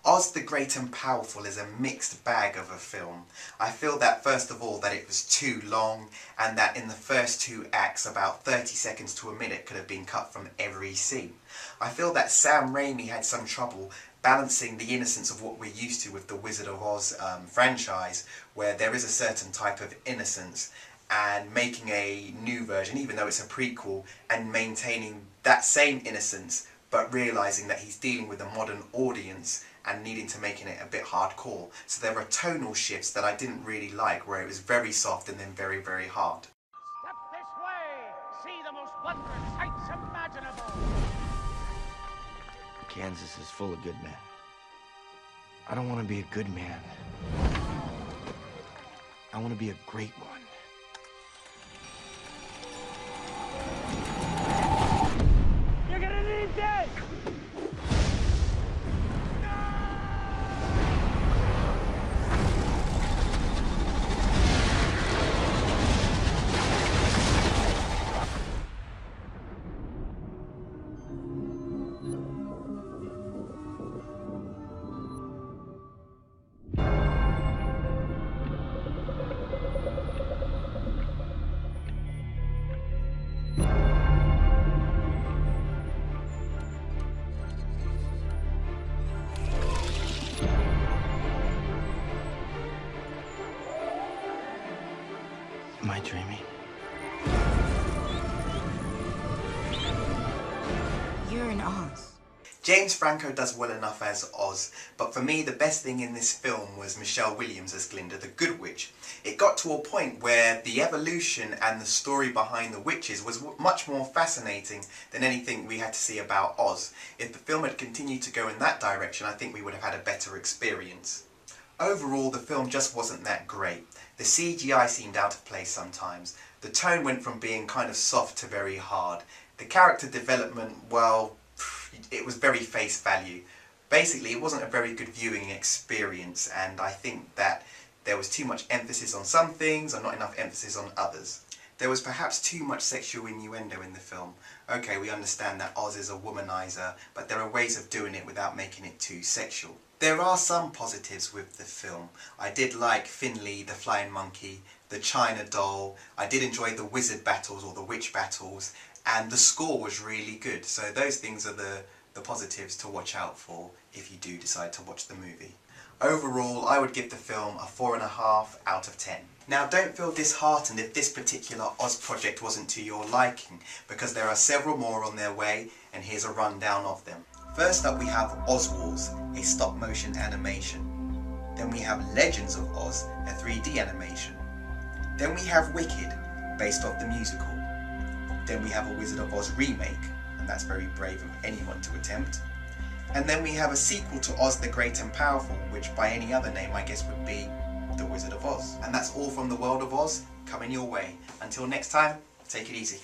Oz the Great and Powerful is a mixed bag of a film. I feel that first of all that it was too long, and that in the first 2 acts about 30 seconds to a minute could have been cut from every scene. I feel that Sam Raimi had some trouble balancing the innocence of what we're used to with the Wizard of Oz franchise, where there is a certain type of innocence, and making a new version, even though it's a prequel, and maintaining that same innocence but realising that he's dealing with a modern audience and needing to making it a bit hardcore. So there are tonal shifts that I didn't really like, where it was very soft and then very, very hard. Step this way! See the most wondrous sights imaginable! Kansas is full of good men. I don't want to be a good man. I want to be a great one. You're gonna need this! Am I dreaming? You're in Oz. James Franco does well enough as Oz, but for me the best thing in this film was Michelle Williams as Glinda the Good Witch. It got to a point where the evolution and the story behind the witches was much more fascinating than anything we had to see about Oz. If the film had continued to go in that direction, I think we would have had a better experience. Overall, the film just wasn't that great. The CGI seemed out of place sometimes. The tone went from being kind of soft to very hard. The character development, well, it was very face value. Basically, it wasn't a very good viewing experience, and I think that there was too much emphasis on some things and not enough emphasis on others. There was perhaps too much sexual innuendo in the film. Okay, we understand that Oz is a womanizer, but there are ways of doing it without making it too sexual. There are some positives with the film. I did like Finley the Flying Monkey, the China Doll. I did enjoy the wizard battles or the witch battles, and the score was really good. So those things are the positives to watch out for if you do decide to watch the movie. Overall, I would give the film a 4.5 out of 10. Now, don't feel disheartened if this particular Oz project wasn't to your liking, because there are several more on their way, and here's a rundown of them. First up we have Oz Wars, a stop motion animation. Then we have Legends of Oz, a 3D animation. Then we have Wicked, based off the musical. Then we have a Wizard of Oz remake, and that's very brave of anyone to attempt. And then we have a sequel to Oz the Great and Powerful, which by any other name I guess would be The Wizard of Oz. And that's all from the world of Oz, coming your way. Until next time, take it easy.